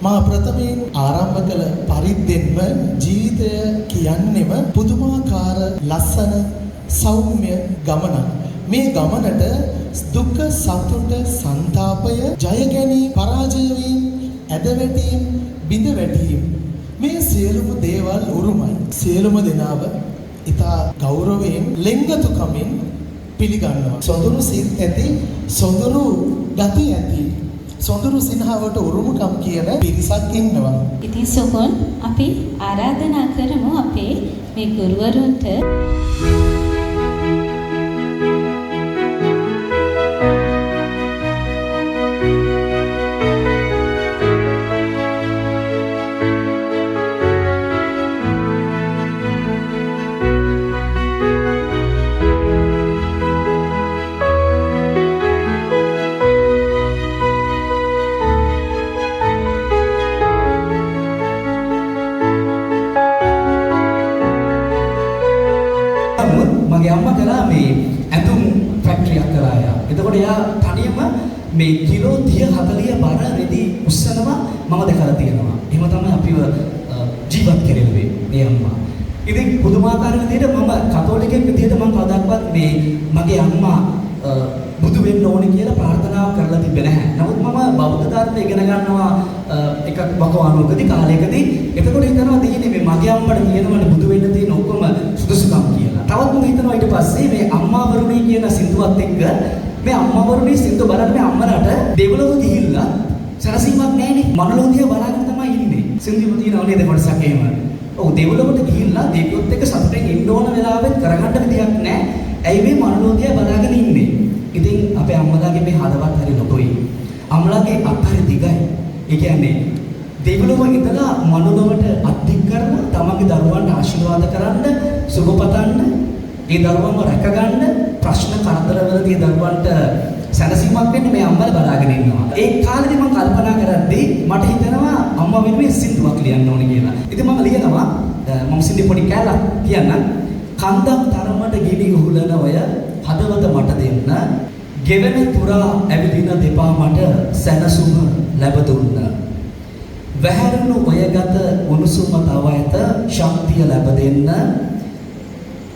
මා ප්‍රථමයෙන් ආරම්භ කළ පරිද්දෙන්ම ජීවිතය කියන්නේම පුදුමාකාර ලස්සන සෞම්‍ය ගමනක්. මේ ගමනට දුක්ඛ සතුට සංතාපය ජය ගැනීම පරාජය වීම ඇදවැටීම් බිඳවැටීම් මේ සියලුම දේවල් උරුමයි. සියලුම දෙනාව ඉතා ගෞරවයෙන් ලෙන්ගතුකමින් පිළිගන්නවා. සොඳුරු සිත් ඇති සොඳුරු ගති ඇති සොඳුරු සිනහවට උරුමකම් කියන පිරිසක් ඉන්නවා. ඉතින් සොහොන් අපි ආරාධනා කරමු අපේ මේ ගුරුවරුන්ට මේ කිලෝ 30 40 බර රෙදි උස්සනවා මම දැකලා තියෙනවා. එහෙම තමයි අපිව ජීවත් කරෙන්නේ මේ අම්මා. ඉතින් පුදුමාකාර විදිහට මම කතෝලිකෙක් විදිහට මම කවදාවත් මේ මගේ අම්මා බුදු වෙන්න ඕනේ කියලා ප්‍රාර්ථනාවක් කරලා තිබෙන්නේ නැහැ. නමුත් මම බෞද්ධ ධර්ම ඉගෙන ගන්නවා එකක් වකවානුවකදී කාලයකදී. එතකොට හිතනවා තියෙන්නේ මේ මගේ අම්මට කියනවනේ බුදු වෙන්න තියෙන ඔක්කොම සුදුසුකම් කියලා. තවත් මම හිතනවා ඊට පස්සේ මේ අම්මා වරුණී කියන සින්දුවත් එක්ක මේ අම්මවරුනේ සින්දු බලන්න මේ අම්මලාට දෙවලව ගිහිල්ලා සරසීමක් නැහැනේ. මනෝලෝදිය බලාගෙන තමයි ඉන්නේ. සින්දුව තියෙනව නේද කොටසක් එහෙම. ඔව් දෙවලවට ගිහිල්ලා දෙවියොත් එක්ක සතුටෙන් ඉන්න ඕන වෙලාවෙත් කරගන්න විදියක් නැහැ. ඇයි මේ මනෝලෝදිය බලාගෙන ඉන්නේ? ඉතින් අපේ අම්මලාගේ මේ හදවත් හරි ලොකුයි. අම්මලාගේ අත් හරි දිගයි. ඒ කියන්නේ දෙවලව ඉඳලා මනෝලෝවට අත්දික් කරලා තමන්ගේ දරුවන්ට ආශිර්වාද කරන්න, සුබ පතන්න, ඒ දරුවන්ව රැකගන්න ප්‍රශ්න කරදරවලදී දරුවන්ට සැනසීමක් වෙන්න මේ අම්මලා බලාගෙන ඉන්නවා. ඒ කාලෙදි මම කල්පනා කරද්දී මට හිතෙනවා අම්මා වෙනුවෙන් සින්දුවක් ලියන්න ඕනේ කියලා. ඉතින් මම ලියනවා මම සින්දු පොඩි කැලක් කියන්නම්. කන්දක් තරමට ගිනි උහුලන ඔය හදවත මට දෙන්න. ගෙවෙන තුරා ඇවිදින දෙපා මට සැනසුම ලැබ දුන්න. වැහැරුණු ඔයගත උණුසුම තව ඇත ශක්තිය ලැබ දෙන්න.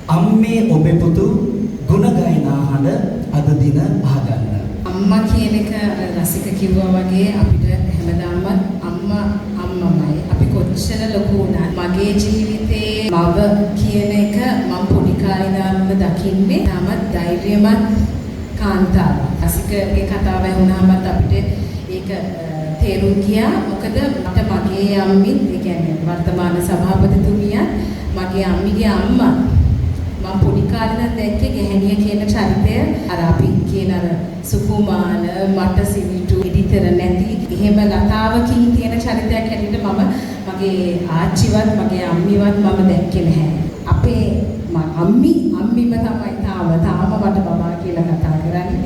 අම්මේ ඔබේ පුතු ගුණ ගායනා හඬ අද දින අහගන්න. අම්මා කියන එක රසික කිව්වා වගේ අපිට හැමදාම අම්මා අම්මමයි. අපි කොච්චර ලොකු වුණත් මගේ ජීවිතේ මව කියන එක මම පොඩි කාලේ ඉඳන්ම දකින්නේ තාමත් ධෛර්යමත් කාන්තාවක්. රසිකගේ කතාව වුණාමත් අපිට ඒක තේරුම් ගියා. මොකද මට මගේ අම්මිත් ඒ කියන්නේ වර්තමාන සභාපතිතුමියත් මගේ අම්මිගේ අම්මා මම පොඩි කාලේ ඉඳන් දැක්කේ ගැහණිය කියන චරිතය අර අපි කියන අර සුකුමාන මට සිවිටු ඉදිතර නැති එහෙම ලතාවකින් තියෙන චරිතයක් හැටියට මම මගේ ආච්චිවත් මගේ අම්මිවත් මම දැක්කේ නැහැ. අපේ අම්මිම තමයි තාම මට බබා කියලා කතා කරන්නේ.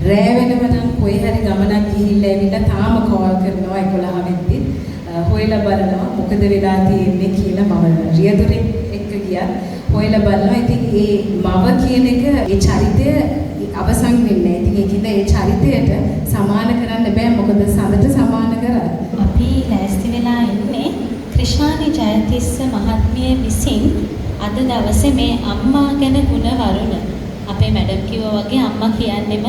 රෑ වෙනම නම් කොයි හරි ගමනක් ගිහිල්ලා ඇවිල්ලා තාම කෝල් කරනවා 11 වෙද්දි හොයලා බලනවා මොකද වෙලා තියෙන්නේ කියලා මම රියදුරේ එක්ක ගියා. හොයලා බලනවා. ඉතින් ඒ මව කියන එක ඒ චරිතය අවසන් වෙන්නේ නැහැ. ඉතින් ඒකින්ද ඒ චරිතයට සමාන කරන්න බෑ. මොකද සඳට සමාන කරා. අපි ලෑස්ති වෙලා ඉන්නේ ක්‍රිෂානි ජයතිස්ස මහත්මිය විසින් අද දවසේ මේ අම්මා ගැන ගුණ වරුණ අපේ මැඩම් කිව්වා වගේ අම්මා කියන්නේම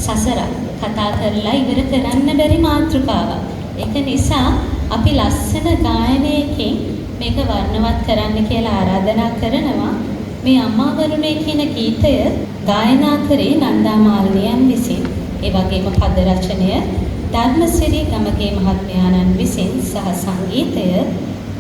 සසරක් කතා කරලා ඉවර කරන්න බැරි මාතෘකාවක්. ඒක නිසා අපි ලස්සන ගායනයකින් මේක වර්ණවත් කරන්න කියලා ආරාධනා කරනවා. මේ අම්මා වරුණේ කියන ගීතය ගායනා කරේ නන්දා මාල්නියන් විසින්. ඒ වගේම පද රචනය ධර්මසිරි ගමගේ මහත්මයාණන් විසින් සහ සංගීතය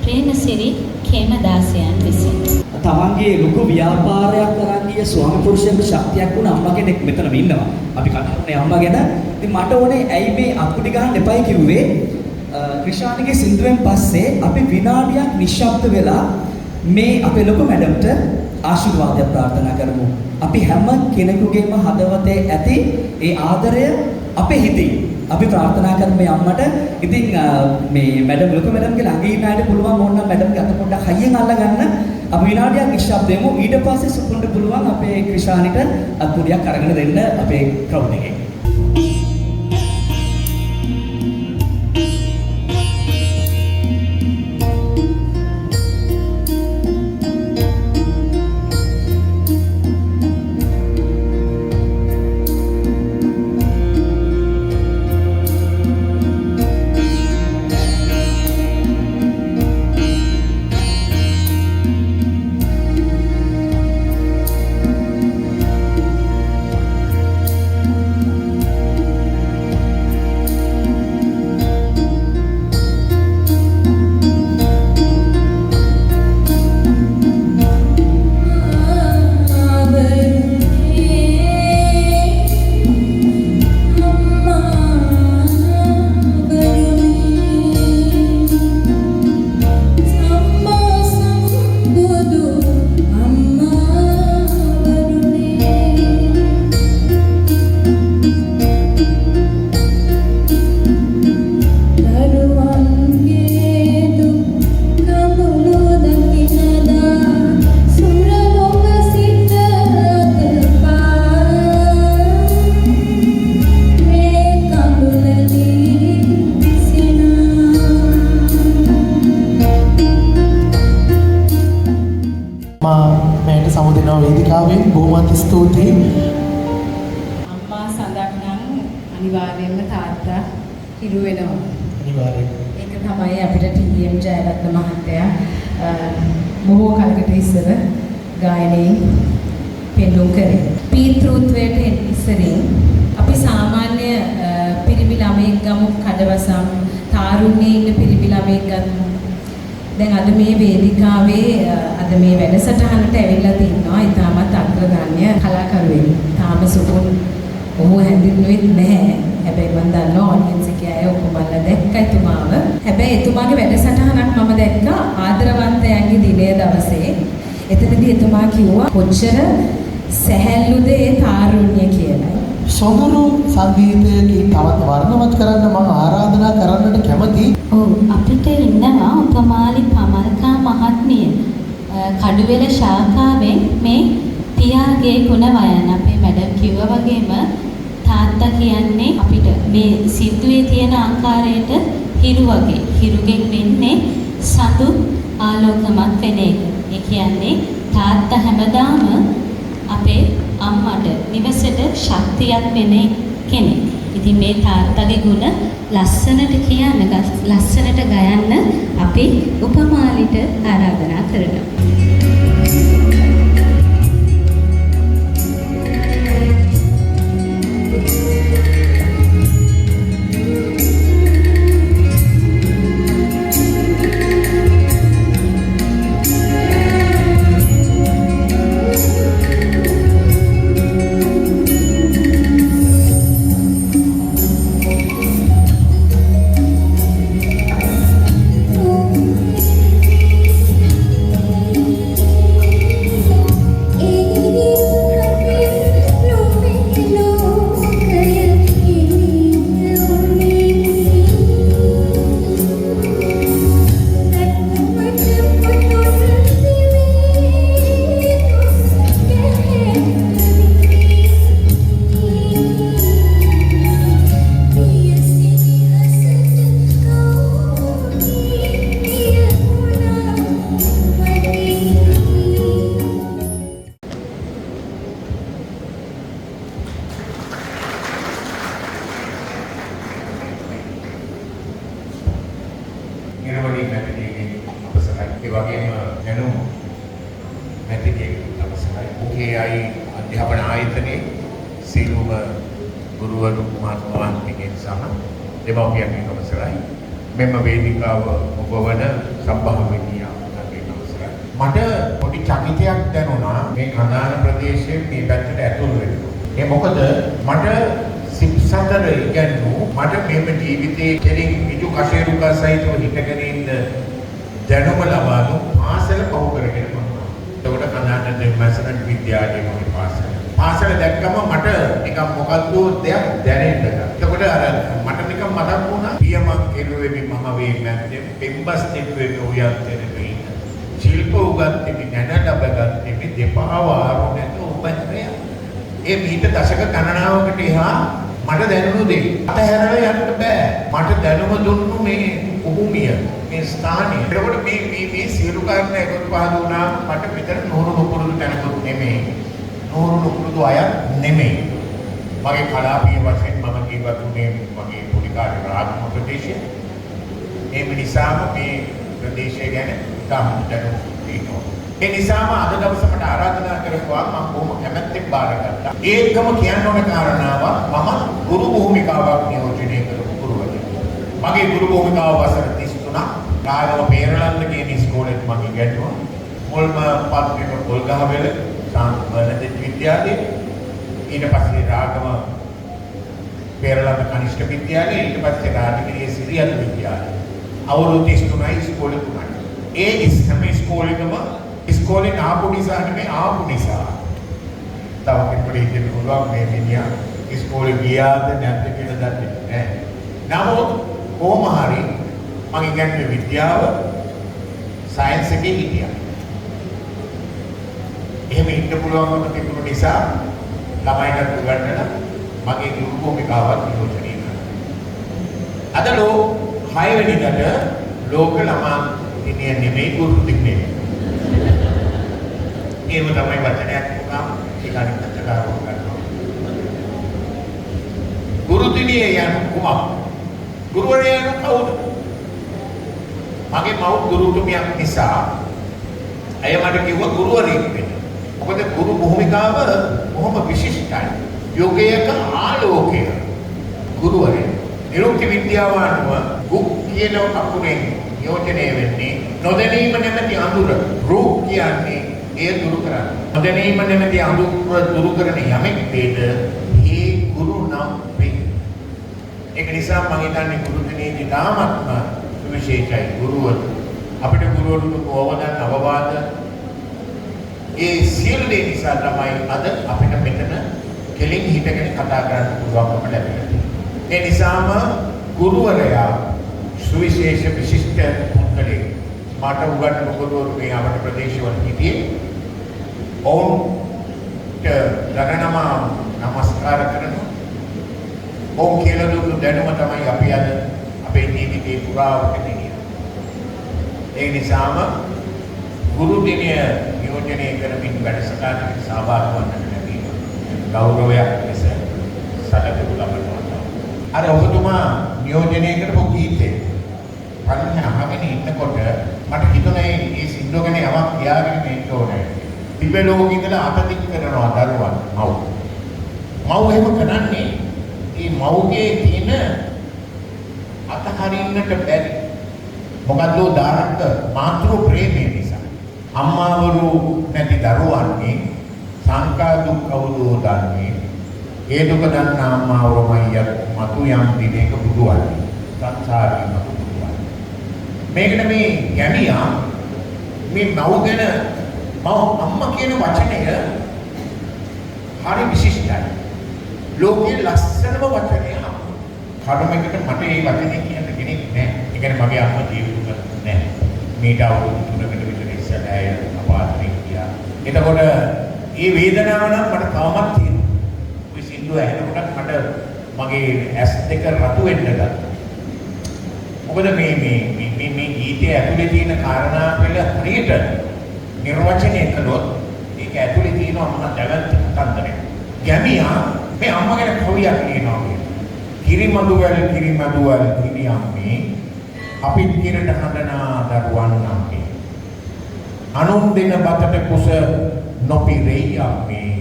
ප්‍රේමසිරි කේමදාසයන් විසින්. තමන්ගේ ලොකු ව්‍යාපාරයක් කරන් ගිය ස්වාමි පුරුෂයෙකුට ශක්තියක් වුණ අම්මා කෙනෙක් මෙතනම ඉන්නවා. අපි කතා කරන්නේ අම්මා ගැන. ඉතින් මට ඕනේ ඇයි මේ අත්පුඩි ගහන්න එපයි කිව්වේ? ක්‍රිෂානිගේ සින්දුවෙන් පස්සේ අපි විනාඩියක් නිශ්ශබ්ද වෙලා මේ අපේ ලොකු මැඩම්ට ආශිර්වාදය ප්‍රාර්ථනා කරමු. අපි හැම කෙනෙකුගේම හදවතේ ඇති ඒ ආදරය අපේ හිතේ අපි ප්‍රාර්ථනා කරමු මේ අම්මට. ඉතින් මේ මැඩම් ලොකු මැඩම්ගේ ළඟ ඉන්න අයට පුළුවන් ඕන නම් මැඩම්ගේ අත පොඩ්ඩක් හයියෙන් අල්ලගන්න. අපි විනාඩියක් නිශ්ශබ්ද වෙමු. ඊට පස්සේ සුකුන්ට පුළුවන් අපේ ක්‍රිෂානිට අත්පුඩියක් අරගෙන දෙන්න අපේ ක්‍රවුඩ් එකේ. ස්තුතියි. අම්මා සඳක් නම් අනිවාර්යයෙන්ම තාත්තා හිරු වෙනවා. අනිවාර්යයෙන්. ඒක තමයි අපිට TM ජයරත්න මහත්තයා බොහෝ කලකට ඉස්සර ගායනයෙන් පෙන්වුම් කරේ. පීතෘත්වයට ඉස්සරින් අපි සාමාන්‍ය පිරිමි ළමයෙක් ගමු කඩවසම් තාරුණ්‍යයේ ඉන්න පිරිමි ළමයෙක් ගමු. දැන් අද මේ වේදිකාවේ අද මේ වැඩසටහනට ඇවිල්ලා තින්නවා ඊටමත් අග්‍රගණ්‍ය කලාකරුවෙක්. තාම සුපුන් ඔහු හැඳින්වෙන්නේ නැහැ. හැබැයි මම දන්නවා ඔඩියන්ස් එකේ අය ඔක්කොම දැක්කා එතුමාව. හැබැයි එතුමාගේ වැඩසටහනක් මම දැක්කා ආදරවන්තයන්ගේ දිනය දවසේ. එතනදී එතුමා කිව්වා කොච්චර සැහැල්ලුද ඒ තාරුණ්‍ය කියලා. සොඳුරු සංගීතයකින් තවත් වර්ණවත් කරන්න මම ආරාධනා කරන්නට කැමතියි. ඔව් අපිට ඉන්නවා උපමාලි පමල්කා මහත්මිය කඩුවෙල ශාඛාවෙන් මේ පියාගේ ගුණවයන් අපේ මැඩම් කිව්වා වගේම තාත්තා කියන්නේ අපිට මේ සිද්දුවේ තියෙන ආකාරයට හිරු වගේ හිරුගෙන් වෙන්නේ සතු ආලෝකමත් වෙන එක. ඒ කියන්නේ තාත්තා හැමදාම අපේ අම්මට නිවසට ශක්තියක් වෙන කෙනෙක්. ඉතින් මේ තාත්තගේ ගුණ ලස්සනට කියන්න ලස්සනට ගයන්න අපි උපමාලිට ආරාධනා කරනවා. අධ්‍යාපන ආයතනයේ සියලුම ගුරුවරු මාතෘකාන්තිකයන් සහ දෙමව්පියන්ගේ අවසරයි මෙම වේදිකාව ඔබවන සම්භාවනීය අපගේ අවසරයි මට පොඩි චකිතයක් දැනුණා මේ කඳාන ප්‍රදේශයේ මේ පැත්තට ඇතුල් වෙනවා ඒ මොකද මට සිප්සතර ඉගෙනු මට මෙම ජීවිතයේ කෙලින් විජු කෂේරුකා සහිතව හිටගෙන ඉන්න දැනුම ලබානු පාසල පහු කරගෙන එතකොට කඳාන දෙමසන විද්‍යාලයේ මම පාසල දැක්කම මට නිකන් මොකද්ද දෙයක් දැනෙන්න ගත්තා. එතකොට අර මට නිකන් මතක් වුණා පියමක් කෙරුවේ මම වේ මැද්දේ පෙම්බස් දෙන්නේ උයන්තේ නෙමෙයි. ශිල්ප උගන්ති නැන ලැබගත්තේ දෙපා වාරුණේ උපන්තය. ඒ මීට දශක ගණනාවකට එහා මට දැනුණු දේ අතහැරලා යන්න බෑ. මට දැනුම දුන්නු මේ භූමිය මේ ස්ථානය. ඒකට මේ සියලු කාරණා එකතු පහදුනා මට විතර නෝරු නුපුරුදු තැනකුත් නෙමෙයි. නෝරු නුපුරුදු අය නෙමෙයි. මගේ කලාපීය වශයෙන් මම ජීවත් වුණේ මගේ පොඩිකාලේ රාගම ප්‍රදේශයේ. ඒ නිසාම මේ ප්‍රදේශය ගැන ගාම්මුට තියෙනවා. ඒ නිසාම අද දවසේ මට ආරාධනා කරපුවා මම බොහොම කැමැත්තෙන් බාරගත්තා. ඒකම කියන්න ඕන කාරණාව මම ගුරු භූමිකාවක් නියෝජනය කරපු ගුරුවරයෙක්. මගේ ගුරු භූමිකාව වසර 33ක් රාගම පේරලන්ද කියන ඉස්කෝලේට මම ඉගෙනුවා. මුල්ම පත්‍රික පොල්ගහවෙල සාන්තිවර්ධන විද්‍යාලයේ ඊට පස්සේ රාගම පේරලන්ද කනිෂ්ඨ විද්‍යාලයේ ඊට පස්සේ රාජගිරිය සිරියල් විද්‍යාලය. අවුරුදු 33යි ඉස්කෝලේ තුනයි. ඒ හැම ඉස්කෝලේකම ඉස්කෝලේ ආපු නිසා නෙමෙයි ආපු නිසා. තව කෙනෙකුට හිතෙන්න පුළුවන් මේ මිනිහා ඉස්කෝලේ ගියාද නැද්ද කියලා දන්නේ නැහැ. නමුත් කොහොම හරි මම ඉගෙනුවේ විද්‍යාව සයන්ස් එකේ හිටියා. එහෙම ඉන්න පුළුවන්කම තිබුණ නිසා ළමයින්ට උගන්වලා මගේ ගුරු භූමිකාවක් නියෝජනය කරා. අද 6 වෙනිදාට ලෝක ළමා දිනය නෙමෙයි ගුරු දිනය. ඒව තමයි වචනයක් වුණා ඒක අනිත් පැත්තට ගන්නවා. ගුරු දිනේ යන කුමක්? ගුරුවරයා යන කවුද? මගේ මව් ගුරුතුමියක් නිසා අය මට කිව්වා ගුරුවරයෙක් වෙන්න. මොකද ගුරු භූමිකාව බොහොම විශිෂ්ටයි. යෝගයක ආලෝකය ගුරුවරයා. නිරුක්ති විද්‍යාව අනුව ගුක් කියන අකුරෙන් යෝජනය වෙන්නේ නොදැනීම නැමැති අඳුර. රූප කියන්නේ එය දුරු කරන්න. නොදැනීම නැමැති අඳුර දුරු කරන යමෙක් වේද ඒ ගුරු නම් වේ. ඒක නිසා මම හිතන්නේ ගුරු දිනේදී තාමත්ම විශේෂයි ගුරුවරු. අපිට ගුරුවරුන්ට අවදාන අවවාද ඒ සියලු දේ නිසා තමයි අද අපිට මෙතන කෙලින් හිටගෙන කතා කරන්න පුළුවන්කම ලැබෙන්නේ. ඒ නිසාම ගුරුවරයා සුවිශේෂ විශිෂ්ට පුද්ගලෙක්. මට උගන්වපු ගුරුවරු මේ අපේ ප්‍රදේශවල හිටියේ. ඔවුන්ට ගණනම නමස්කාර කරනවා. ඔවුන් කියලා දුන්නු දැනුම තමයි අපි අද අපේ ජීවිතේ පුරාවට ගෙනියන්නේ. ඒ නිසාම ගුරු දිනය නියෝජනය කරමින් වැඩසටහනකට සහභාගී වන්නට ලැබීම ගෞරවයක් ලෙස සැලකනු ලබනවා. අර ඔබතුමා නියෝජනය කරපු ගීතේ පරිණ අහගෙන ඉන්නකොට මට හිතුනේ මේ සින්දුව ගැන යමක් කියාගෙන ඉන්න ඕනේ. දිව්‍ය ලෝකෙ ඉඳලා අතදික් කරනවා දරුවන් මව්. මව් එහෙම කරන්නේ මේ මව්ගේ තියෙන අතහරින්නට බැරි මොකද්ද දාරක මාතෘ ප්‍රේමය නිසා. අම්මාවරු නැති දරුවන්ගේ සංකා දුක් කවුදෝ දන්නේ. ඒ දුක දන්න අම්මාවරුමයි මතු යම් දිනයක බුදුවන්නේ. සංසාරේ මතු බුදුවන්නේ. මේකට මේ ගැමියා මේ මව් ගැන අම්මා කියන වචනය හරි විශිෂ්ටයි. ලෝකයේ ලස්සනම වචනය අම්මා. කර්මයකට මට මේ වචනේ කියන්න කෙනෙක් නැහැ. ඒ කියන්නේ මගේ අම්මා ජීවිත නැහැ. මේට අවුරුදු 3කට විතර ඉස්සරහ ඇය අපාර්ථයෙන් ගියා. එතකොට මේ වේදනාව නම් මට තවමත් තියෙනවා. ඔය සින්දුව ඇහෙනකොට මට මගේ ඇස් දෙක රතු වෙන්න ගත්තා. මොකද මේ ගීතයේ ඇතුලේ තියෙන කාරණා වල හරියට නිර්වචනය කළොත් ඒක ඇතුලේ තියෙනවා මම දැවැන්ත කතන්දරයක්. ගැමියා මේ අම්මා ගැන කවියක් කියනවා. කිරිමදුවල් කිරියම්මේ අපිත් කිරට හඳනා දරුවන් නම් අනුන් දෙන බතට කුස නොපිරෙයි යම්මේ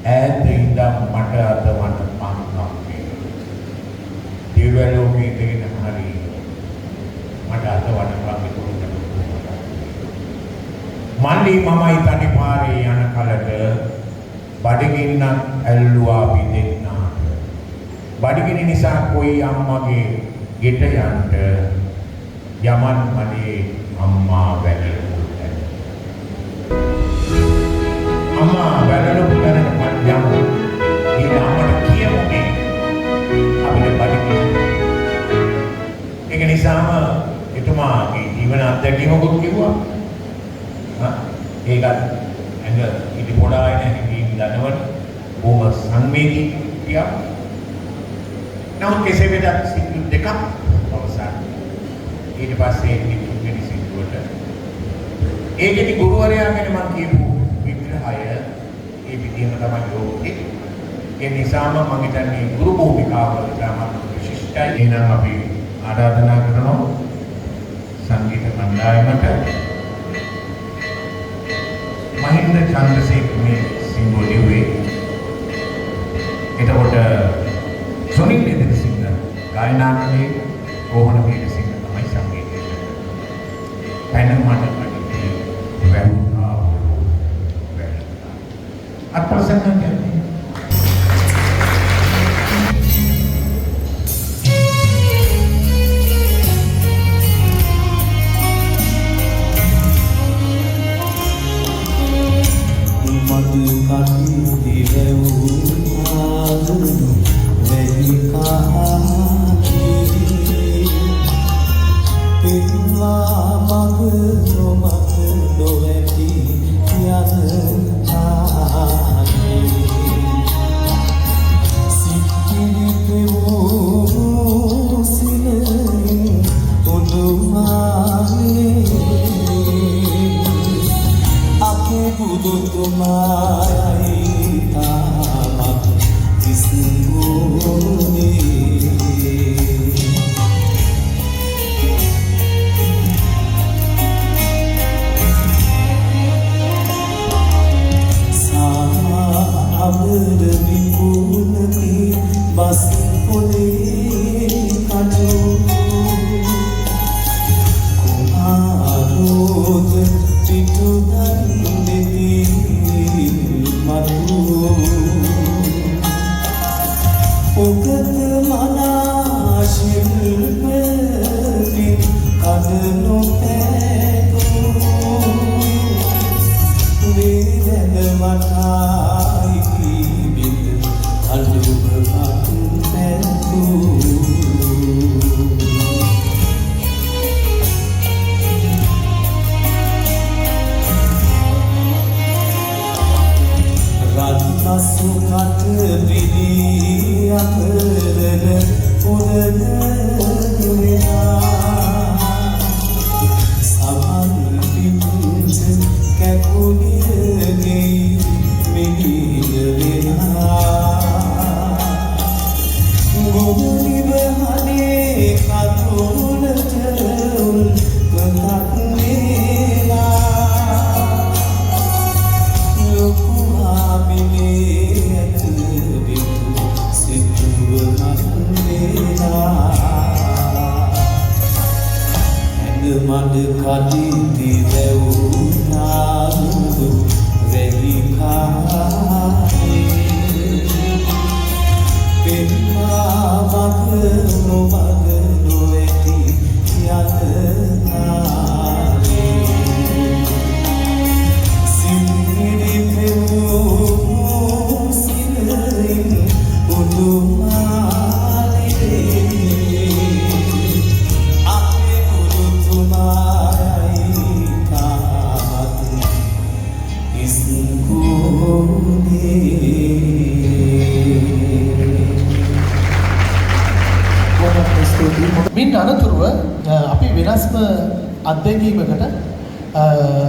ඈත ඉඳන් මට අතවන පන්නම්මේ දිව්‍ය ලෝකේ දෙන හරි මට අතවන ප්‍රාප්ති කුරුකට මල්ලි මමයි තනි පාරේ යන කලට බඩගින්නක් ඇල්ලුවා පිටෙන්නා බඩගිනි නිසා කොයි අම්මගේ ගෙට යන්න යමන් මලේ අම්මා වැළලුවා. අම්මා වැළලුවා ගැන මම යමු. ඒ අම්මට කියමුනේ අපිට බඩගිනි. ඒක නිසාම එතුමාගේ ජීවන අත්දැකීමකුත් කිව්වා. ඒකත් ඇඟ ඉති පොඩායි නැහැ දනවන බොහොම සංවේදී කියා. නමුත් කෙසේ වෙතත් සින්දු දෙකක් අවසන්. ඊට පස්සේ නිකුත්ගෙන සින්දුවට ඒකෙදි ගුරුවරයා ගැන මම කියපු විග්‍රහය ඒ විදිහම තමයි ලෝකේ. ඒ නිසාම මම හිතන්නේ ගුරු භූමිකාව තමයි විශිෂ්ටයි. එහෙනම් අපි ආරාධනා කරනවා සංගීත මණ්ඩලයට මහින්ද චන්ද්‍රසේකර මේ සින්දුව ලිව්වේ. එතකොට සොනිල් දෙදසිංහ ගායනා කළේ රෝහණ වීරසිංහ තමයි සංගීතය. පැන මට කටේ වැවුනා අත්පසන්න කියන්නේ Aku butuh kemari මින් අනතුරුව අපි වෙනස්ම අත්දැකීමකට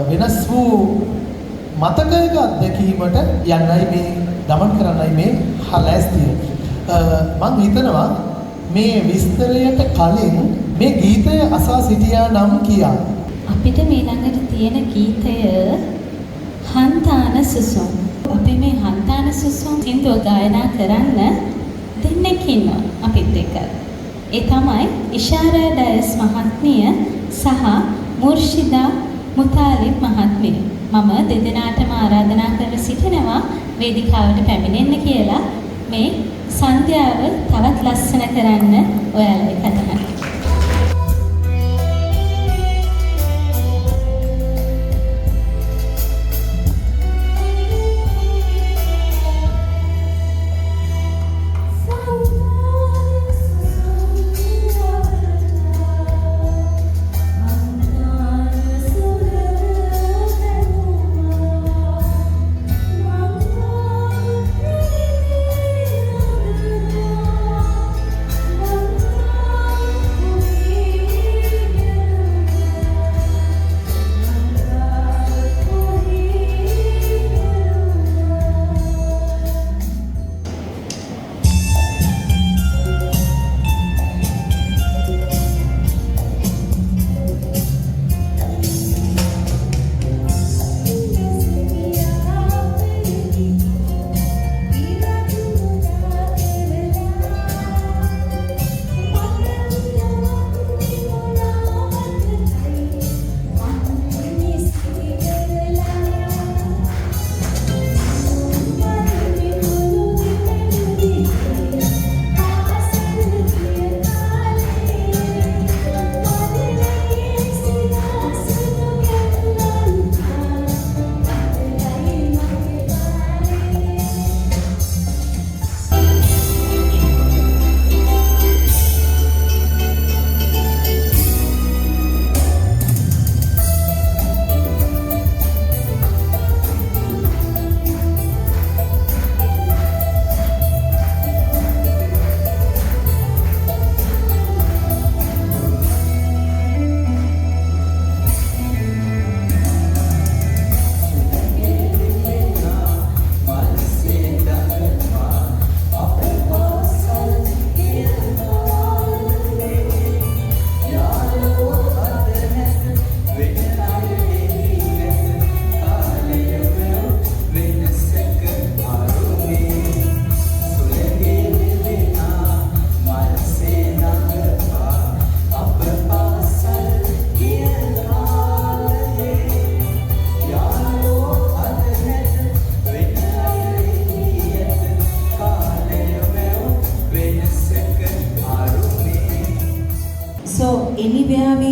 වෙනස් වූ මතකයක අත්දැකීමට යන්නයි මේ ගමන් කරන්නයි මේ ලෑස්තිය. මම හිතනවා මේ විස්තරයට කලින් මේ ගීතය අසා සිටියා නම් කියා. අපිට මේ ළඟට තියෙන ගීතය හන්තාන සුසුම්. අපි මේ හන්තාන සුසුම් සින්දුව ගායනා කරන්න දෙන්නෙක් ඉන්නවා අපිත් එක්ක. ඒ තමයි ඉෂාරා ඩයස් මහත්මිය සහ මුර්ෂිදා මුතාලිබ් මහත්මිය. මම දෙදෙනාටම ආරාධනා කර සිටිනවා වේදිකාවට පැමිණෙන්න කියලා මේ සන්ධ්‍යාව තවත් ලස්සන කරන්න ඔයාලගේ කතාවක්.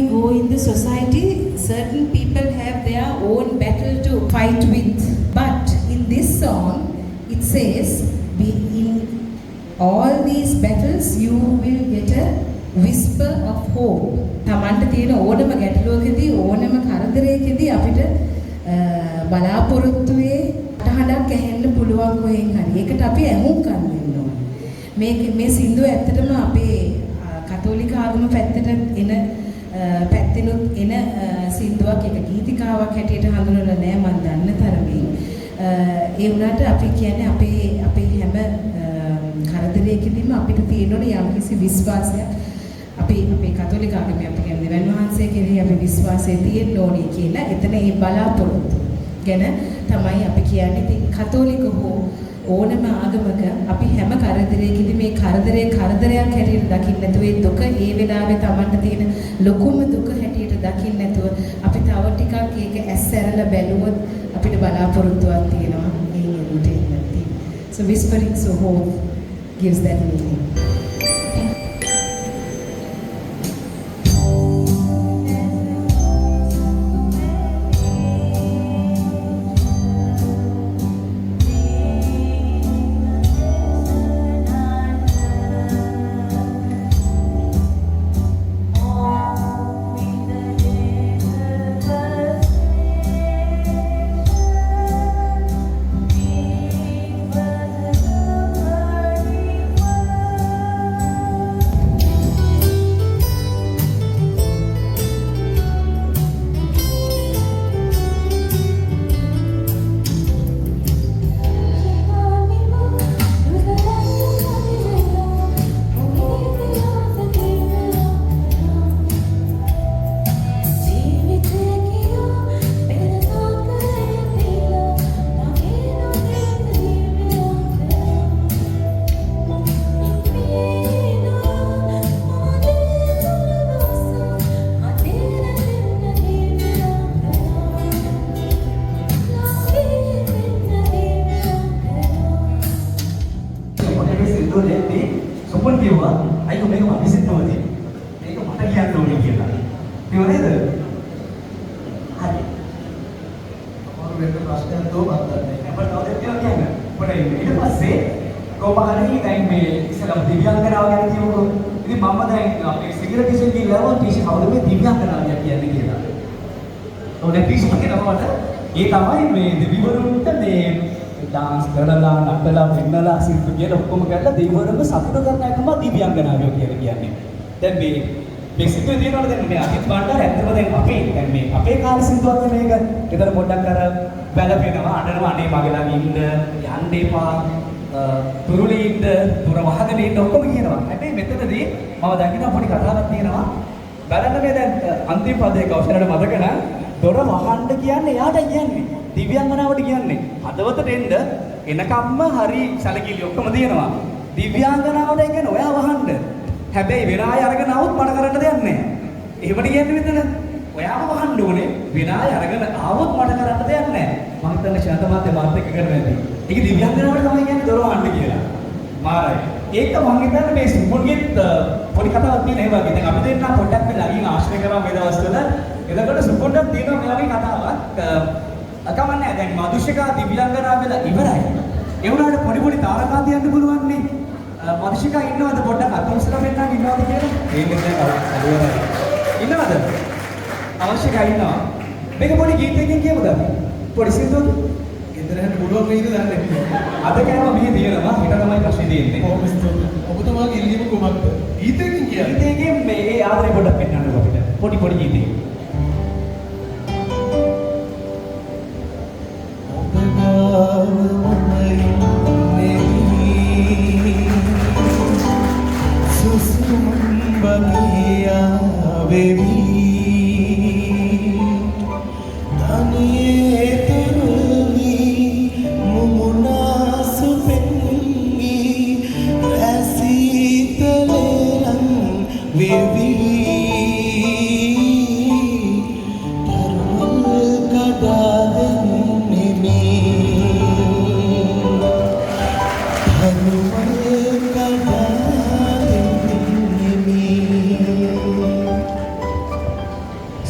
we go in the society, certain people have their own battle to fight with. But in this song, it says, in all these battles, you will get a whisper of hope. තමන්ට තියෙන ඕනම ගැටලුවකදී ඕනම කරදරයකදී අපිට බලාපොරොත්තුවේ අටහඬක් ඇහෙන්න පුළුවන් කොහෙන් හරි. ඒකට අපි ඇහුම්කන් දෙන්න ඕනේ. මේ සින්දුව ඇත්තටම අපේ කතෝලික ආගම පැත්තට පැත්තෙනුත් එන සින්දුවක්. ඒක ගීතිකාවක් හැටියට හඳුනලා නෑ මම දන්න තරමින්. ඒ වුණාට අපි කියන්නේ අපේ හැම කරදරයකදීම අපිට තියෙන ඕනේ යම්කිසි විශ්වාසයක්. අපේ කතෝලික ආගමේ අපි කියන්නේ දෙවියන් වහන්සේ කෙරෙහි අපි විශ්වාසය තියෙන්න ඕනේ කියලා. එතන ඒ බලාපොරොත්තු ගැන තමයි අපි කියන්නේ. ඉතින් කතෝලික හෝ ඕනම ආගමක අපි හැම කරදරයකදී මේ කරදරයක් හැටියට දකින්න නැතුව ඒ දුක ඒ වෙලාවේ Tamanට තියෙන ලොකුම දුක හැටියට දකින්න නැතුව අපි තව ටිකක් ඒක ඇස් ඇරලා බැලුවොත් අපිට බලාපොරොත්තුවක් තියෙනවා මේ නෙරුටේ. So whispering so hope gives that meaning. ඒ තමයි මේ දෙවිවරුන්ට මේ ඩාන්ස් කරලා නටලා වෙන්නලා සිද්ධ කියලා ඔක්කොම කරලා දෙවිවරුන්ව සතුට කරන එකම දිව්‍යාංගනාවියෝ කියලා කියන්නේ. දැන් මේ සිද්ධිය දිනවල දැන් මේ අහිත් බණ්ඩාර ඇත්තම දැන් අපේ කාලේ සිද්ධාර්ථ මේක. ඒතර පොඩ්ඩක් අර වැළපෙනවා අඬනවා අනේ මගේ ළඟ ඉන්න යන්න එපා තුරුලේ ඉන්න තුර වහගෙන ඉන්න ඔක්කොම කියනවා. හැබැයි මෙතනදී මම දකින්න පොඩි කතාවක් තියෙනවා. බලන්න මේ දැන් අන්තිම පදයේ කෞශලයට මතක නම් දොර වහන්න කියන්නේ එයාට කියන්නේ දිව්‍යාංගනාවට කියන්නේ හදවතට එනකම්ම හරි සැලකිලි ඔක්කොම තියෙනවා. දිව්‍යාංගනාවට කියන්නේ ඔයා වහන්න. හැබැයි වෙන අය අරගෙන આવුත් මට කරන්න දෙයක් නැහැ. එහෙමද කියන්නේ මෙතන? ඔයාම වහන්න ඕනේ. වෙන අය අරගෙන આવුත් මට කරන්න දෙයක් නැහැ. මම හිතන්නේ ශාන්ත මාත්‍ය මාත් එක්ක කරන්නේ නැති. ඒක දිව්‍යාංගනාවට තමයි කියන්නේ දොර වහන්න කියලා. මාරයි. ඒක මම හිතන්නේ මේ සුමුන්ගෙත් පොඩි කතාවක් තියෙන ඒ වගේ. දැන් අපි දෙන්න පොඩ්ඩක් මේ ළඟින් ආශ්‍රය කරා මේ දවස්වල. එතකොට සුපොන්ඩක් තියෙනවා මේ වගේ කතාවක්. අකමන්නේ දැන් මදුෂිකා දිව්‍යාංගනා වෙලා ඉවරයි. ඒ වුණාට පොඩි තාරකා තියන්න පුළුවන් නේ. මදුෂිකා ඉන්නවද පොඩ්ඩක් අතොස්ලා වෙන්නා ඉන්නවද කියලා? ඒකෙන් දැන් අලුවරයි. ඉන්නවද? අවශ්‍යකයි ඉන්නවා. මේක පොඩි ගීතයකින් කියමුද අපි? පොඩි සින්දුවක්. ගෙදරට පුළුවන් වෙයිද දන්නේ නැහැ. අද කෑම මෙහි තියෙනවා. ඊට තමයි ප්‍රශ්නේ තියෙන්නේ. ඔබතුමාගේ ඉල්ලීම කොහොමද? ගීතයකින් කියන්නේ. ගීතයකින් මේ ඒ ආදරේ පොඩ්ඩක් පෙන්නන්නකෝ අපිට. පොඩි ගීතයක්. Baby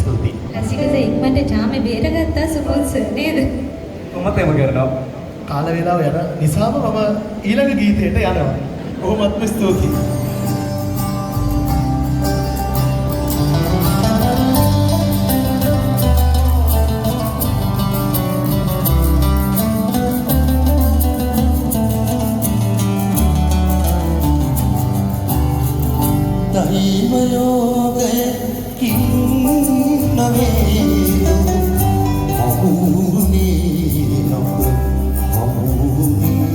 ස්තුතියි. රසිකස ඉක්මනට ජාමේ බේරගත්තා සුපුන් සර් නේද? කොහොමද එම කරනවා? කාල වේලාව යන නිසාම මම ඊළඟ ගීතයට යනවා. කොහොමත්ම ස්තුතියි. දෛවයෝගයකින් නවේදු හමුුනේ නොක හමුුනේ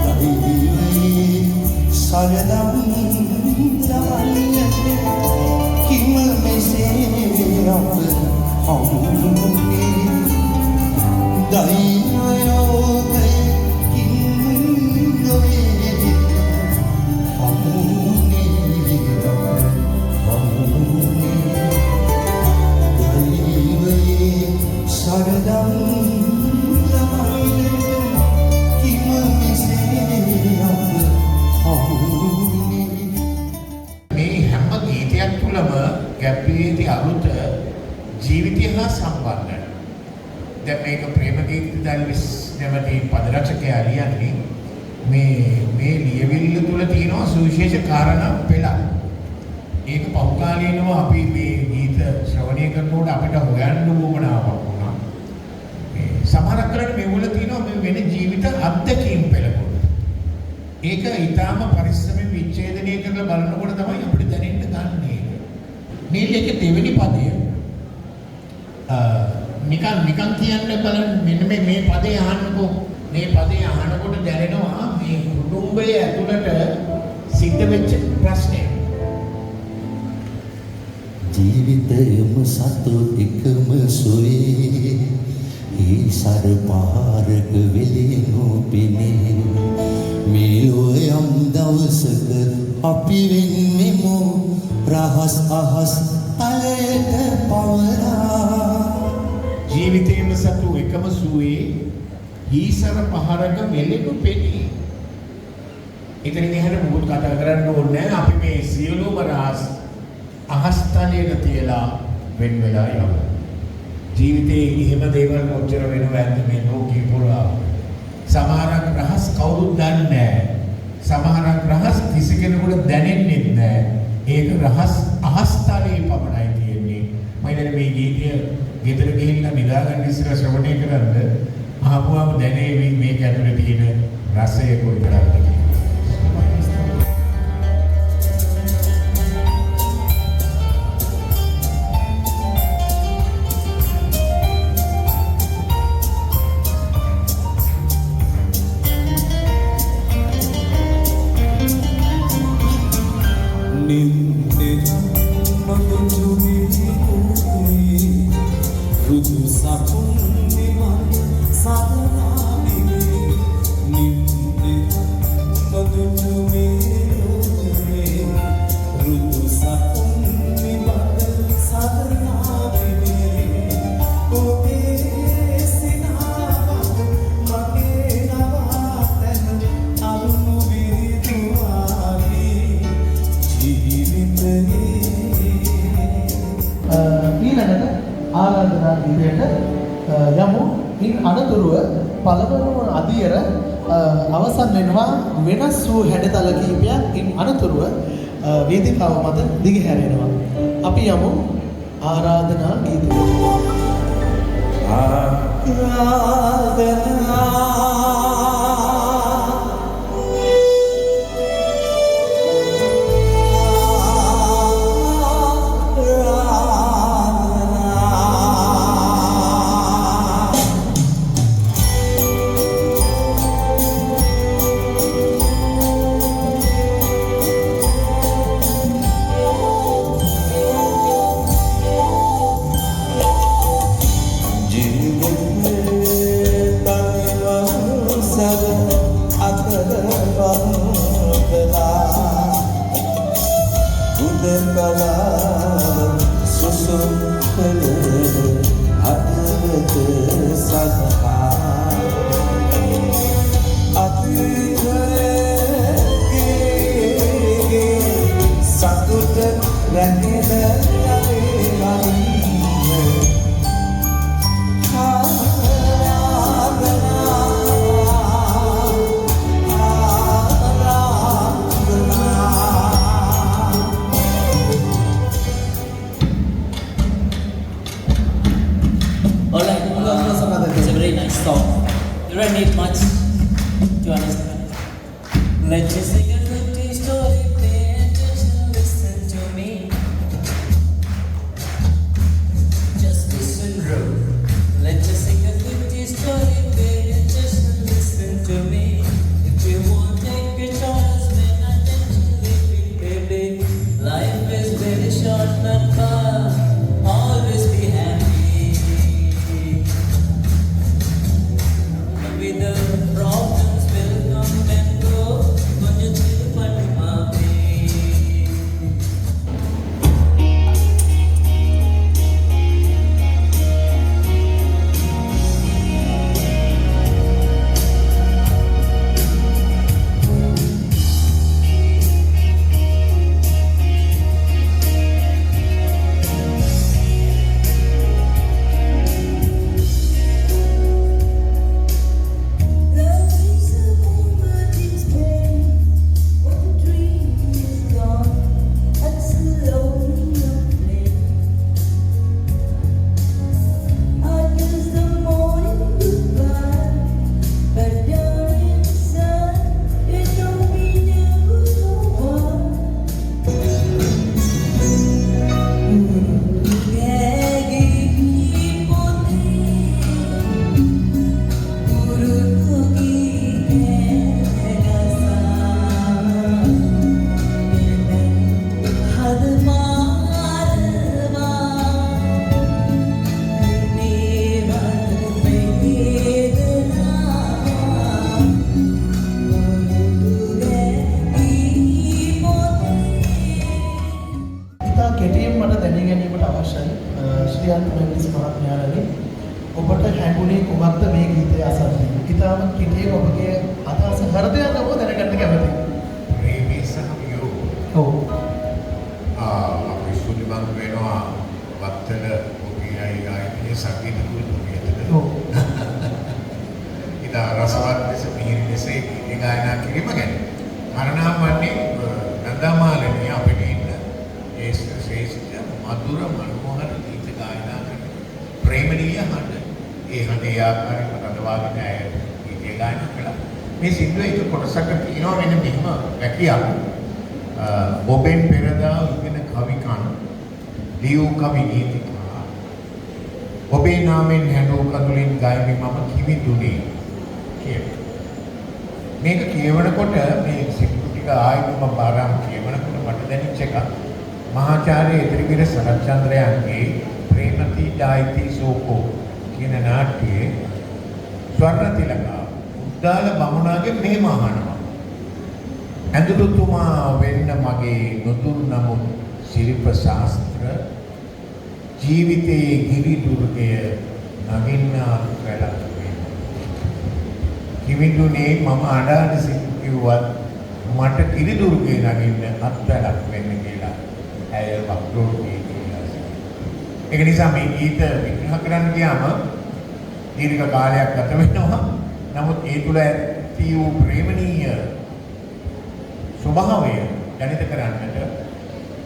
දෛවයේ සරදම් දවල්යට කිම මෙසේ අප හමුුනේ දෛවයෝගයකින් නවේදු හමුුනේ සරදම් ළමයිට කිම මෙසේ අප හමුුනේ. මේ හැම ගීතයක් තුළම ගැබ්බියේදී අරුත ජීවිතය හා සම්බන්ධයි. දැන් මේක ප්‍රේම ගීත දල්විස් නැමැති පදරචකයා ලියන්නේ මේ ලියවිල්ල තුළ තියෙනවා සුවිශේෂ කාරණා පෙළක්. ඒක පෞකාලීනව අපි මේ ගීත ශ්‍රවණය කරනකොට අපිට හොයන්න උවමනාවක් වුණා. මේ සමහරක් කරන්නේ මේවල තියෙනවා මේ වෙන ජීවිත අත්දැකීම් පෙළකුත්. ඒක ඊටාම පරිස්සමෙන් විච්ඡේදනය කරලා බලනකොට තමයි අපිට දැනෙන්න ගන්නේ. මේ ලේඛේ දෙවෙනි පදය නිකන් කියන්න බලන්න මෙන්න මේ පදේ අහන්නකෝ. මේ පදේ අහනකොට දැනෙනවා මේ කුටුම්බයේ ඇතුළට සිද්ධ වෙච්ච ප්‍රශ්නය. ජීවිතයම සතු එකම සොයේ ඒ සර පාරක වෙලෙනු පිනේ මේ ලොයම් දවසක අපි වෙන්නෙමු රහස් අහස් තලයට පවරා ජීවිතයේම සතු එකම සුවේ ඊසර පහරක වෙලෙනු පෙනී. ඉතින් එහට මොකද කතා කරන්න ඕනේ නැහැ. අපි මේ සියලුම රහස් අහස්තලයට තියලා වෙන් වෙලා යමු. ජීවිතේ එහෙම දේවල් කොච්චර වෙනවද මේ ලෝකේ පුරා. සමහරක් රහස් කවුරුත් දන්නේ නැහැ. සමහරක් රහස් කිසි කෙනෙකුට දැනෙන්නේ නැහැ. ඒක රහස් අහස්තලයේ පමණයි තියෙන්නේ. මම හිතන්නේ මේ ගීතය ගෙදර ගිහිල්ලා නිදාගන්න ඉස්සර ශ්‍රවණය කරද්ද ආපුවම දැනේවි මේක ඇතුලේ තියෙන රසය කොයිතරම්ද කියලා. ආරාධනා ගීතයට යමු. ඉන් අනතුරුව පළවෙනි අදියර අවසන් වෙනවා වෙනස් වූ හැඩතල කිහිපයක්. ඉන් අනතුරුව වේදිකාව මත දිගහැරෙනවා. අපි යමු ආරාධනා ගීතයට. Satu song. You don't need much to understand. Let's just sing a pretty story, pay attention, listen to me. Just listen, bro. Let's just sing a pretty story, pay attention, listen to me. If you want, take a chance, pay attention, live it, baby. Life is very short, not far. Always be happy. With the problems will come and go. Konja chill pannu maame. Love is a moment in Spain. What a dream is gone. That's a lonely plane. I kiss the morning goodbye, but down inside, you know we never know why. ඉතා කෙටියෙන් මට දැන ගැනීමට අවශ්‍යයි ශ්‍රියන්ත මෙන්ඩිස් මහත්මයාණනි ඔබට හැඟුණේ කුමක්ද මේ ගීතය අසද්දී? ඉතාම කෙටියෙන් ඔබගේ අදහස හෘදයෙන් ඔබ දැනගන්න කැමතියි. ප්‍රේමී සහ වියෝග. ඔව්. අපි සුලිමන් වෙනවා වත්තල ඔබේ ආයේ සංගීත කුරුතුමියද. ඔව්. ඉතා රසවත් ලෙස මිහිරි ලෙස ඒ ගායනා කිරීම ගැන. මරණම් වන්නේ නන්දමාලනී අපිට ඉන්න ඒ ශ්‍රේෂ්ඨ මధుර මනෝහර ගීත ගායනා කරන ප්‍රේමණීය හඬ. ඒ හඬේ ආකාරයෙන් රඳවාගෙන ඇය ගීත ගායනා කළා. මේ සින්දුවේ එක කොටසක් තියෙනවා මෙන්න මෙහෙම වැකියක්. ඔබෙන් පෙරදා ඉගෙන කවි කන ලියූ කවි ගීතිකා ඔබේ නාමෙන් හැඬු කඳුලින් ගායමි මම කිවිදුනේ කියලා. මේක කියවනකොට මේ සින්දු ටික ආයෙත් මම බාරම් කියවනකොට මට දැනෙච්ච එක මහාචාර්ය ඉදිරිගිර සරච්චන්ද්‍රයන්ගේ ප්‍රේමති ඩායිති සෝකෝ කියන නාට්‍යයේ ස්වර්ණ තිලකා උද්දාල බමුණාගේ මෙහෙම අහනවා. ඇඳුරුතුමා වෙන්න මගේ නොදුන් නමුත් ශිල්ප ශාස්ත්‍ර ජීවිතයේ ගිරි දුර්ගය නගින්නා වැළක් වේ. කිවිඳුනේ මම අඬන සිත් කිව්වත් මට ගිරි දුර්ගය නගින්න අත්වැලක් වෙන්න කියලා ඇය වක්‍රෝගේ කියලා. ඒක නිසා මේ ගීත විග්‍රහ කරන්න ගියාම දීර්ඝ කාලයක් ගත වෙනවා. නමුත් ඒ තුළ ඇති වූ ප්‍රේමණීය ස්වභාවය දැනිත කරන්නට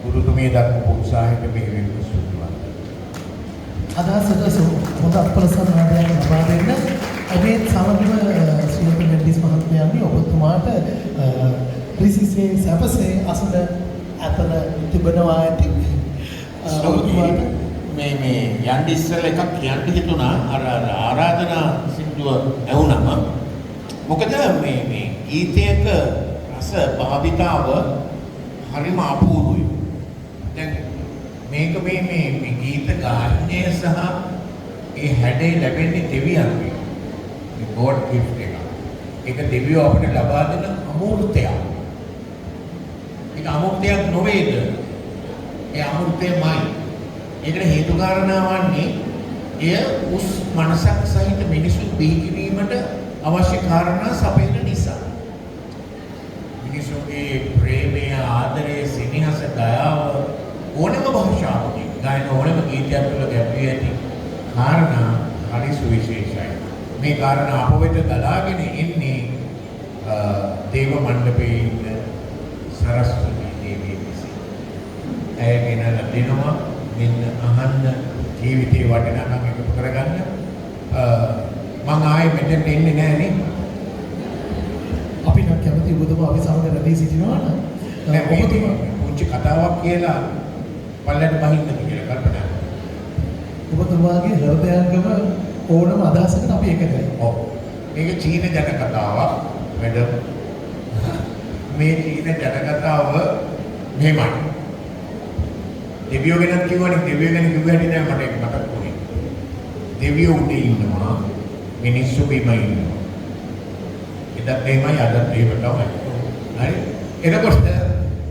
ගුරුතුමිය දක්වපු උත්සාහයට මෙහෙම සුදුසුවක්. අදහසට හොඳ අප්‍රසන්නතාවයක් ලබා දෙන්න මේ සමගම ශ්‍රියන්ත මෙන්ඩිස් මහත්මයාණනි ඔබතුමාට රිසිසේ සැපසේ අසන අතන තිබෙනවා ඇති. ඔබතුමාට මේ යන්න ඉස්සෙල්ලා එකක් කියන්න හිතුණා අර ආරාධනා සින්දුව ඇහුනම මොකද මේ ගීතයක රස භාවිතාව හරිම අපූර්වයි. දැන් මේක මේ ගීත ගායනය සහ ඒ හැඩේ ලැබෙන්නේ දෙවියන්ගෙන්. මේ ගෝඩ් ගිෆ්ට් එක. ඒක දෙවියෝ අපිට ලබා දෙන අමූර්තයක්. ඒක අමූර්තයක් නොවේද? ඒ අමූර්තයමයි. ඒකට හේතු කාරණා වන්නේ එය උස් මනසක් සහිත මිනිසුන් බිහි කිරීමට අවශ්‍ය කාරණා සපයන නිසා. මිනිසුන්ගේ ප්‍රේමය, ආදරය, සිනහස, දයාව ඕනම භාෂාවකින් ගායන ඕනම ගීතයක් තුළ ගැඹුරු ඇති කාරණා හරි සුවිශේෂයි. මේ කාරණා අප වෙත ගලාගෙන එන්නේ දේව මණ්ඩපයේ ඉන්න සරස්වති දේවිය විසින්. ඇය ගෙනලා දෙනවා මෙන්න අහන්න ජීවිතේ වටිනාකම් එකතු කරගන්න මං ආයේ මෙතෙන්ට එන්නේ නැහැ නේ. අපි නම් කැමති ඔබතුමා අපි සමග රැඳී සිටිනවා නම් නෑ ඔබතුමා පුංචි කතාවක් කියලා පල්ලෙට බහින්නද කියලා කල්පනා කරා. ඔබතුමාගේ හෘදයාංගම ඕනම අදහසකට අපි එකගයි. ඔව්. මේක චීන ජන කතාවක් මැඩම්. මේ චීන ජන කතාව මෙහෙමයි. දෙවියෝ ගැන කිව්වනේ දෙවියෝ ගැන කිව්ව හැටි නෑ මට ඒක මතක් වුණේ. දෙවියෝ උඩේ ඉන්නවා මිනිස්සු බිම ඉන්නවා. එදත් එහෙමයි අදත් එහෙම තමයි. හරි. එතකොට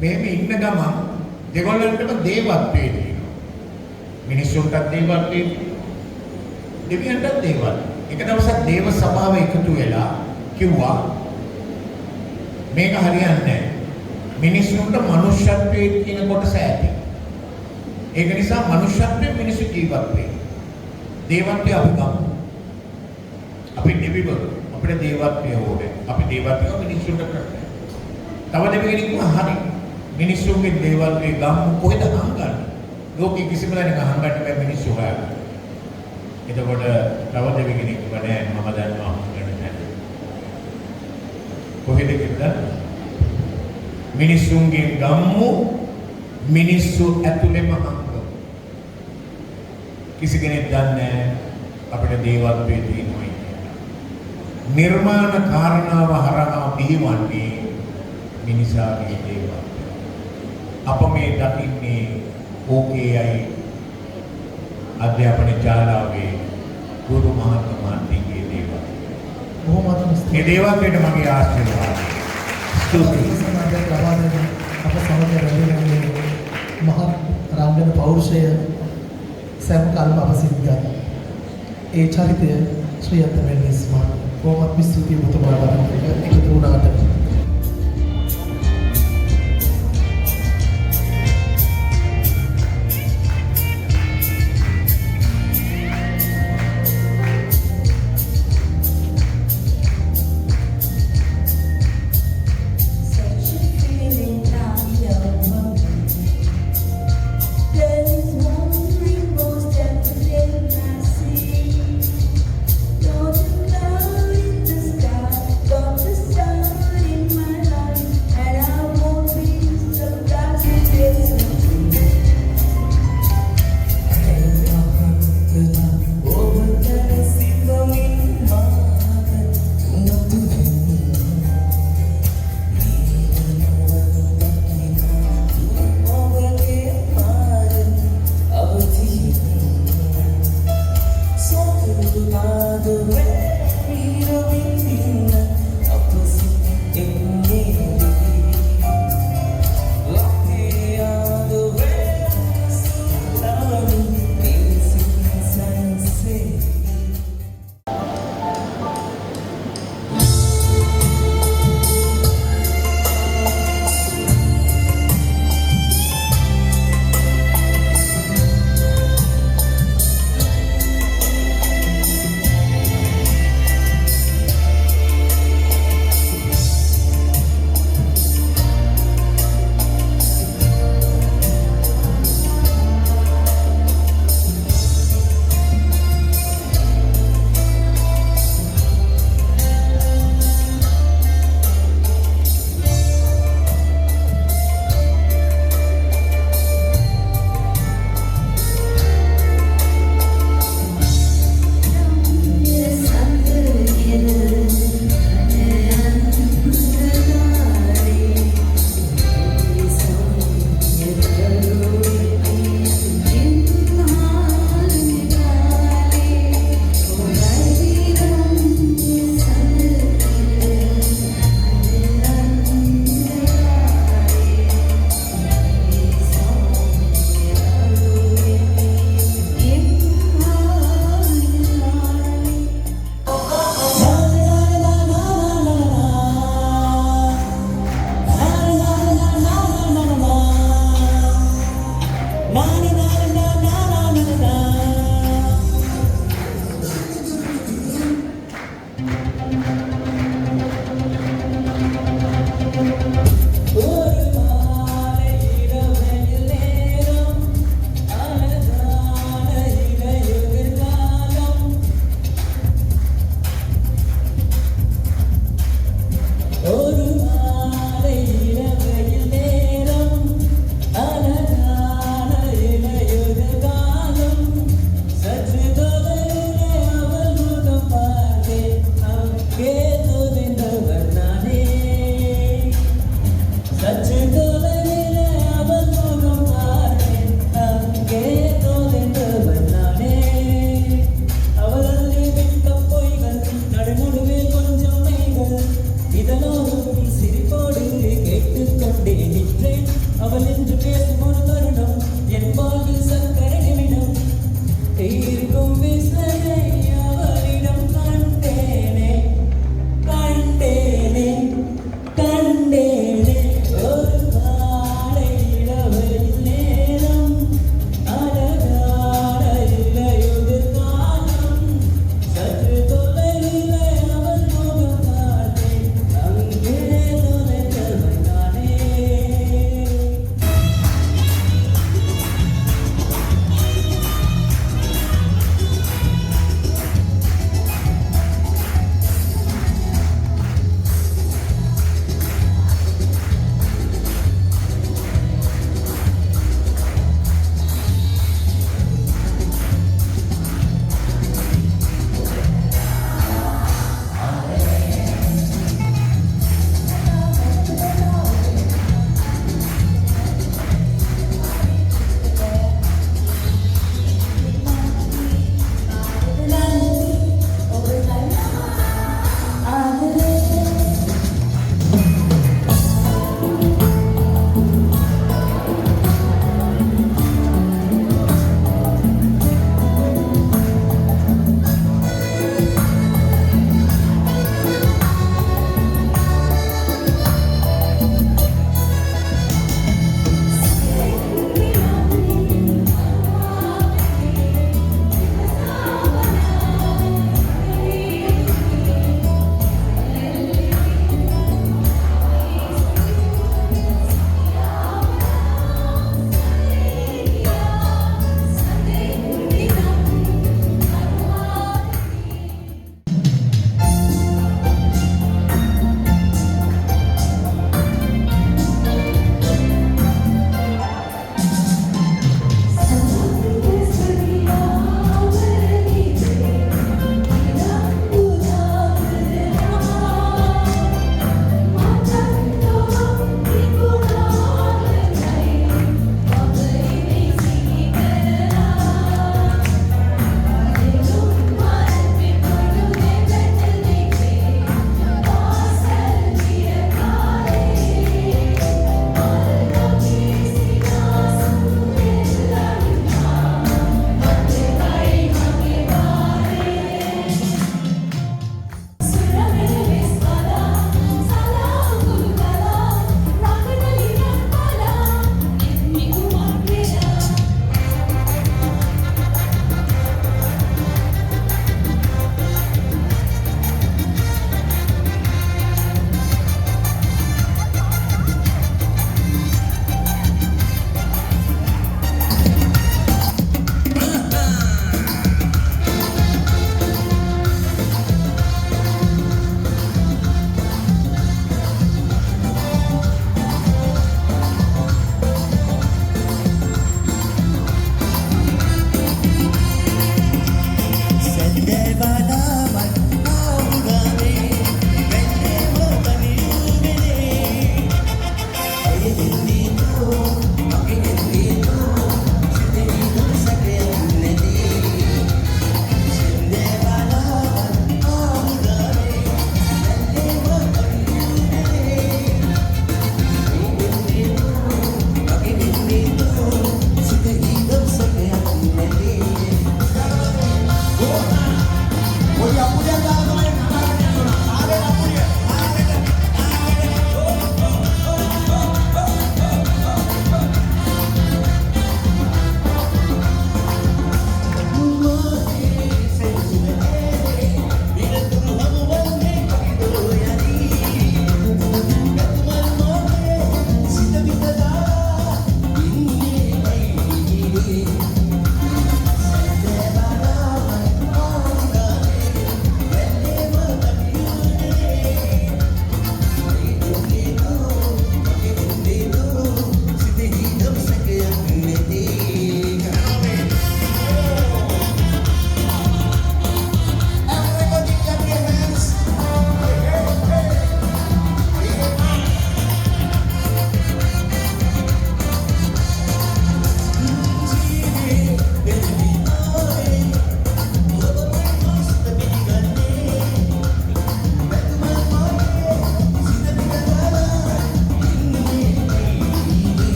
මෙහෙම ඉන්න ගමන් දෙගොල්ලන්ටම දේවත්වයේ තියෙනවා. මිනිස්සුන්ටත් දේවත්වයේ තියෙනවා. දෙවියන්ටත් දේවල්. එක දවසක් දේව සභාව එකතු වෙලා කිව්වා මේක හරියන්නේ නැහැ. මිනිස්සුන්ට මනුෂ්‍යත්වයේ තියෙන කොටස ඇති. ඒක නිසා මනුෂ්‍යත්වයේ මිනිස්සු ජීවත් වෙයි. දේවත්වයේ අපි ගමු. අපි දෙවිවරු අපිට දේවත්වයේ ඕනේ. අපි දේවත්වයේ මිනිස්සුන්ට කරන්නේ. තව දෙවියෙක් කිව්වා හරි. මිනිස්සුන්ගේ දේවත්වයේ ගමු කොහෙද හංගන්නේ? ලෝකෙ කිසිම තැනක හංගන්න බෑ මිනිස්සු හොයාගන්න. එතකොට තව දෙවියෙක් කිව්වා නෑ මම දන්නවා හංගන්න නැහැ. කොහෙද කියලා? මිනිස්සුන්ගේ ගම්මු මිනිස්සු ඇතුළෙම හංග. කිසි කෙනෙක් දන්නේ අපිට දේවත්වයේ තියෙනවා කියලා. නිර්මාණ කාරණාව හරහා බිහිවන්නේ මිනිසාගේ දේවත්වය. අප මේ දකින්නේ ඕකේයි අධ්‍යාපන ශාලාවේ ගුරු මහත්මයාගේ දේවත්වය. බොහොමත්ම මේ දේවත්වයට මගේ ආශිර්වාදය. ස්තුතියි. සමාජයට ලබා දෙන අප සමග රැඳෙන මහත් රංගන පෞරුෂය සෑම කාලම අප සිද්ධා. ඒ චරිතය ශ්‍රී අත්තමෙන්නිස් මහත්මයා බොහොමත් ස්තුතියි ඔබතුමාට එකතු වුණාට.